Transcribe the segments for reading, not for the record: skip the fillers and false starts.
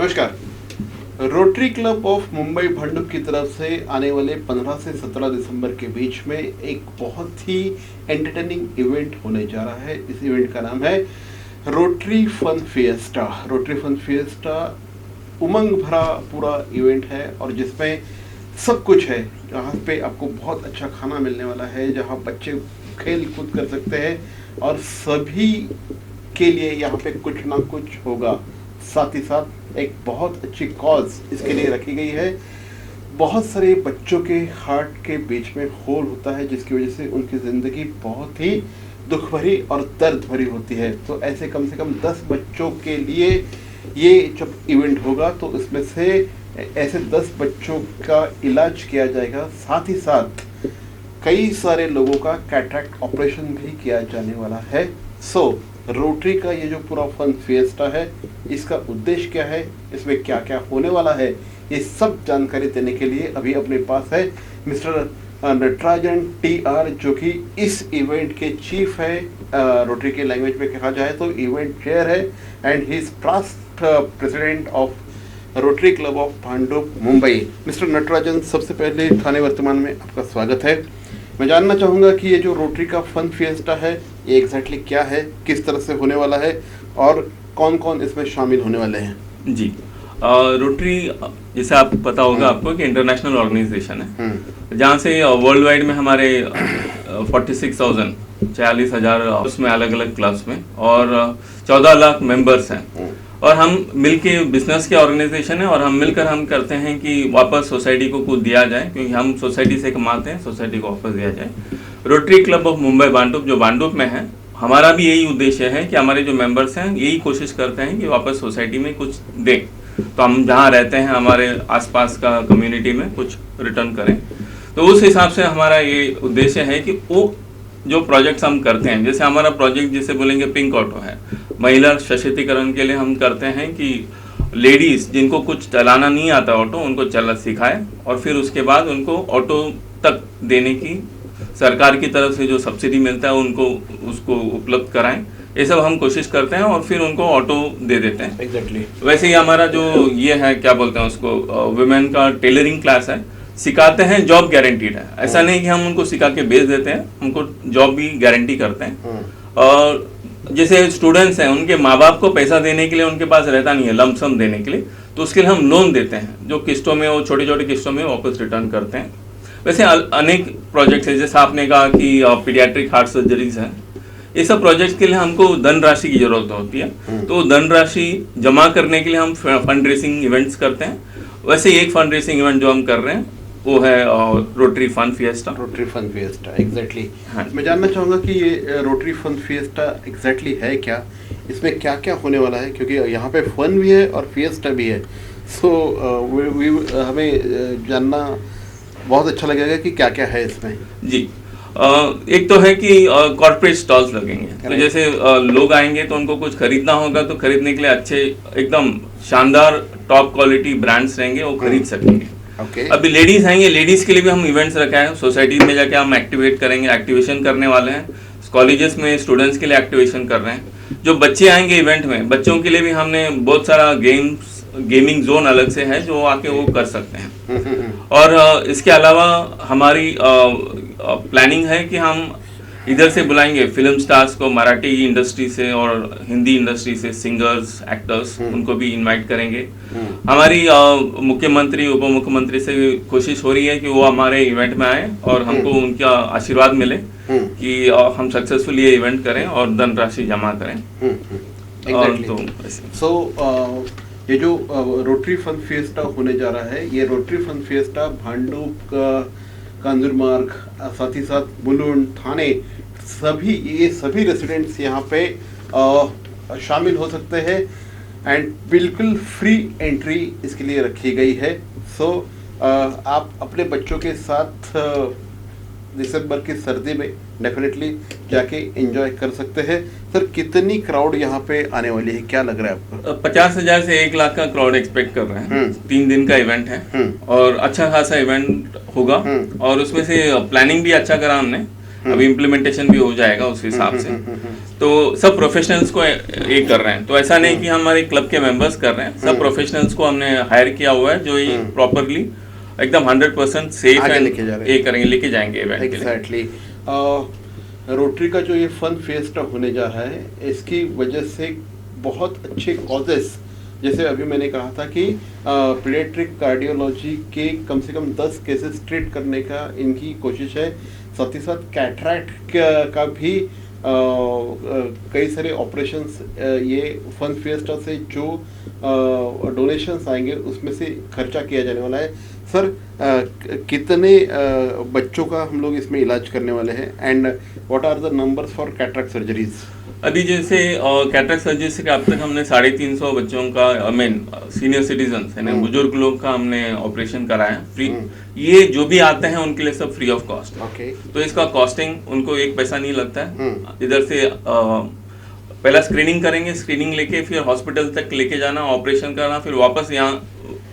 नमस्कार। Rotary club of Mumbai Bhandup की तरफ से आने वाले 15 से 17 दिसंबर के बीच में एक बहुत ही एंटरटेनिंग इवेंट होने जा रहा है। इस इवेंट का नाम है rotary fun fiesta. Rotary fun fiesta उमंग भरा पूरा इवेंट है और जिसमें सब कुछ है। यहाँ पे आपको बहुत अच्छा खाना मिलने वाला है, जहाँ बच्चे खेल कूद कर सकते हैं और सभी के लिए यहाँ पे कुछ ना कुछ होगा। साथ ही साथ एक बहुत अच्छी कॉज इसके लिए रखी गई है। बहुत सारे बच्चों के हार्ट के बीच में होल होता है, जिसकी वजह से उनकी ज़िंदगी बहुत ही दुख भरी और दर्द भरी होती है। तो ऐसे कम से कम 10 बच्चों के लिए ये जब इवेंट होगा तो इसमें से ऐसे 10 बच्चों का इलाज किया जाएगा। साथ ही साथ कई सारे लोगों का कैटरेक्ट ऑपरेशन भी किया जाने वाला है। रोटरी का ये जो पूरा फन फिएस्टा है, इसका उद्देश्य क्या है, इसमें क्या क्या होने वाला है, ये सब जानकारी देने के लिए अभी अपने पास है मिस्टर नटराजन TR, जो कि इस इवेंट के चीफ है। रोटरी के लैंग्वेज में कहा जाए तो इवेंट चेयर है and he is past president of rotary club of Bhandup Mumbai. Mister Natarajan, सबसे पहले थाने वर्तमान में आपका स्वागत है। मैं जानना चाहूँगा कि ये जो रोटरी का फन फिएस्टा है, ये एग्जैक्टली क्या है, किस तरह से होने वाला है और कौन कौन इसमें शामिल होने वाले हैं। जी, रोटरी जैसे आप पता होगा आपको कि इंटरनेशनल ऑर्गेनाइजेशन है, जहाँ से वर्ल्ड वाइड में हमारे 46,000 उसमें अलग अलग क्लब्स में और 14 लाख मेंबर्स हैं। और हम मिलके बिजनेस के ऑर्गेनाइजेशन है और हम मिलकर हम करते हैं कि वापस सोसाइटी को कुछ दिया जाए, क्योंकि हम सोसाइटी से कमाते हैं, सोसाइटी को वापस दिया जाए। Rotary club of Mumbai Bhandup जो भांडुप में है, हमारा भी यही उद्देश्य है कि हमारे जो मेंबर्स हैं यही कोशिश करते हैं कि वापस सोसाइटी में कुछ दें। तो हम जहाँ रहते हैं हमारे आसपास का कम्युनिटी में कुछ रिटर्न करें। तो उस हिसाब से हमारा ये उद्देश्य है कि वो जो प्रोजेक्ट्स हम करते हैं, जैसे हमारा प्रोजेक्ट जिसे बोलेंगे पिंक ऑटो है, महिला सशक्तिकरण के लिए हम करते हैं कि लेडीज जिनको कुछ चलाना नहीं आता ऑटो, उनको चला सिखाए और फिर उसके बाद उनको ऑटो तक देने की सरकार की तरफ से जो सब्सिडी मिलता है उनको उसको उपलब्ध कराएं। ये सब हम कोशिश करते हैं और फिर उनको ऑटो दे देते हैं। एग्जैक्टली वैसे ही हमारा जो ये है, क्या बोलते हैं उसको, वुमेन का टेलरिंग क्लास है, सिखाते हैं, जॉब गारंटीड है। ऐसा नहीं कि हम उनको सिखा के बेच देते हैं, उनको जॉब भी गारंटी करते हैं। और जैसे स्टूडेंट्स हैं, उनके माँ बाप को पैसा देने के लिए उनके पास रहता नहीं है लमसम देने के लिए, तो उसके लिए हम लोन देते हैं, जो किस्तों में वो छोटी छोटी किस्तों में वापस रिटर्न करते हैं। वैसे अनेक प्रोजेक्ट्स हैं, जैसे आपने कहा कि पीडियाट्रिक हार्ट सर्जरीज हैं, ये सब प्रोजेक्ट के लिए हमको धनराशि की जरूरत होती है। तो धनराशि जमा करने के लिए हम फंड रेसिंग इवेंट्स करते हैं। वैसे एक फंड रेसिंग इवेंट जो हम कर रहे हैं वो है rotary fun fiesta. Rotary fun Fiesta exactly. मैं जानना चाहूँगा कि ये रोटरी फन फिएस्टा एग्जैक्टली है क्या, इसमें क्या क्या होने वाला है, क्योंकि यहाँ पे फन भी है और फिएस्टा भी है। हमें जानना बहुत अच्छा लगेगा कि क्या क्या है इसमें। जी, एक तो है कि कॉर्पोरेट स्टॉल्स लगेंगे, तो जैसे लोग आएंगे तो उनको कुछ खरीदना होगा, तो खरीदने के लिए अच्छे एकदम शानदार टॉप क्वालिटी ब्रांड्स रहेंगे, वो खरीद सकेंगे। अभी लेडीज आएंगे, लेडीज के लिए भी हम इवेंट्स रखा है, सोसाइटी में जाके हम एक्टिवेट करेंगे, एक्टिवेशन करने वाले हैं। कॉलेजेस में स्टूडेंट्स के लिए एक्टिवेशन कर रहे हैं। जो बच्चे आएंगे इवेंट में, बच्चों के लिए भी हमने बहुत सारा गेमिंग जोन अलग से है, जो आके वो कर सकते हैं। और इसके अलावा हमारी प्लानिंग है कि हम इधर से बुलाएंगे फिल्म स्टार्स को, मराठी इंडस्ट्री से और हिंदी इंडस्ट्री से सिंगर्स, एक्टर्स, उनको भी इनवाइट करेंगे। हमारी मुख्यमंत्री, उप मुख्यमंत्री से कोशिश हो रही है कि वो हमारे इवेंट में आए और हमको उनका आशीर्वाद मिले कि हम सक्सेसफुल ये इवेंट करें और धनराशि जमा करें। और तो ये जो रोटरी फन फिएस्टा होने जा रहा है, ये Rotary fun Fiesta Bhandup, Kanjurmarg, साथ ही साथ मुलुंड, थाने, ये सभी रेसिडेंट्स यहाँ पे शामिल हो सकते हैं एंड बिल्कुल फ्री एंट्री इसके लिए रखी गई है। आप अपने बच्चों के साथ दिसंबर की सर्दी में डेफिनेटली जाके एंजॉय कर सकते हैं। सर, कितनी क्राउड यहाँ पे आने वाली है, क्या लग रहा है आपको? 50,000 से 1 लाख का क्राउड एक्सपेक्ट कर रहे हैं। 3 दिन का इवेंट है और अच्छा खासा इवेंट होगा और उसमें से प्लानिंग भी अच्छा करा हमने, अभी इम्प्लीमेंटेशन भी हो जाएगा उस हिसाब से। तो सब प्रोफेशनल्स को ये कर रहे हैं, तो ऐसा नहीं कि हमारे क्लब के मेंबर्स कर रहे हैं, सब प्रोफेशनल्स को हमने हायर किया हुआ है जो ये प्रॉपरली एकदम 100% सेफ आगे एंड लेके जा रहे हैं। ये करेंगे, लेके जाएंगे इवेंट के लिए। एग्जैक्टली। रोटरी का जो ये फन फेस्ट होने जा रहा है, इसकी वजह से बहुत अच्छे कॉजेस, जैसे अभी मैंने कहा था कि पीडियाट्रिक कार्डियोलॉजी के कम से कम 10 केसेस ट्रीट करने का इनकी कोशिश है। साथ ही साथ कैटरैक्ट का भी कई सारे ऑपरेशंस ये फन फेस्ट से जो डोनेशंस आएंगे उसमें से खर्चा किया जाने वाला है। सर, कितने बच्चों का हम लोग इसमें इलाज करने वाले हैं and what are the numbers for cataract surgeries? अभी जैसे कैटरैक्ट सर्जरी से अब तक हमने 350 बच्चों का, आई मीन सीनियर सिटीजन यानी बुजुर्ग लोग का हमने ऑपरेशन कराया फ्री। ये जो भी आते हैं उनके लिए सब फ्री ऑफ कॉस्ट। ओके। तो इसका कॉस्टिंग उनको 1 पैसा नहीं लगता है। इधर से पहला स्क्रीनिंग करेंगे, स्क्रीनिंग लेके फिर हॉस्पिटल तक लेके जाना, ऑपरेशन करना, फिर वापस यहाँ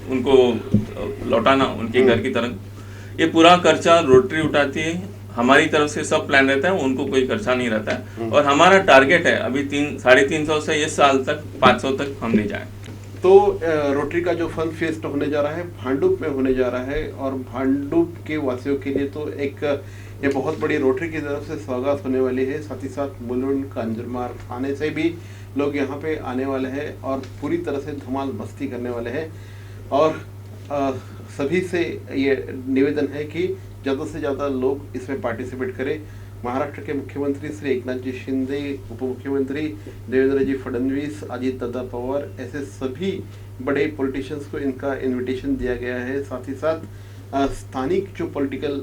उनको लौटाना उनके घर की तरफ। ये पूरा खर्चा रोटरी उठाती है, हमारी तरफ से सब प्लान रहता है, उनको कोई खर्चा नहीं रहता है। और हमारा टारगेट है अभी 350 से इस साल तक 500 तक हम ले जाएं। तो रोटरी का जो फन फेस्ट होने जा रहा है भांडुप में होने जा रहा है, और भांडुप के वासियों के लिए तो एक ये बहुत बड़ी रोटरी की तरफ से सौगात होने वाली है। साथ ही साथ मुलुंड, कंजरमार थाने से भी लोग यहाँ पे आने वाले हैं और पूरी तरह से धमाल मस्ती करने वाले हैं। और सभी से ये निवेदन है कि ज़्यादा से ज़्यादा लोग इसमें पार्टिसिपेट करें। महाराष्ट्र के मुख्यमंत्री श्री एकनाथ जी शिंदे, उप मुख्यमंत्री देवेंद्र जी फडणवीस, अजित दादा पवार, ऐसे सभी बड़े पॉलिटिशियंस को इनका इनविटेशन दिया गया है। साथ ही साथ स्थानिक जो पॉलिटिकल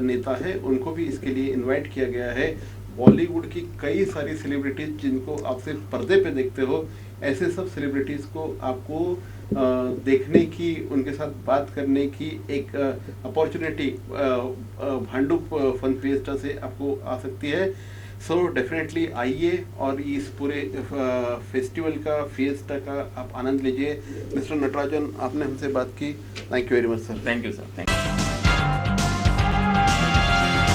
नेता है उनको भी इसके लिए इनवाइट किया गया है। बॉलीवुड की कई सारी सेलिब्रिटीज़ जिनको आप सिर्फ पर्दे पे देखते हो, ऐसे सब सेलिब्रिटीज़ को आपको देखने की, उनके साथ बात करने की एक अपॉर्चुनिटी भांडुप फन फेस्ट से आपको आ सकती है। सो डेफिनेटली आइए और इस पूरे फेस्टिवल का, फिएस्टा का आप आनंद लीजिए। मिस्टर नटराजन, आपने हमसे बात की, thank you very much sir. Thank you sir.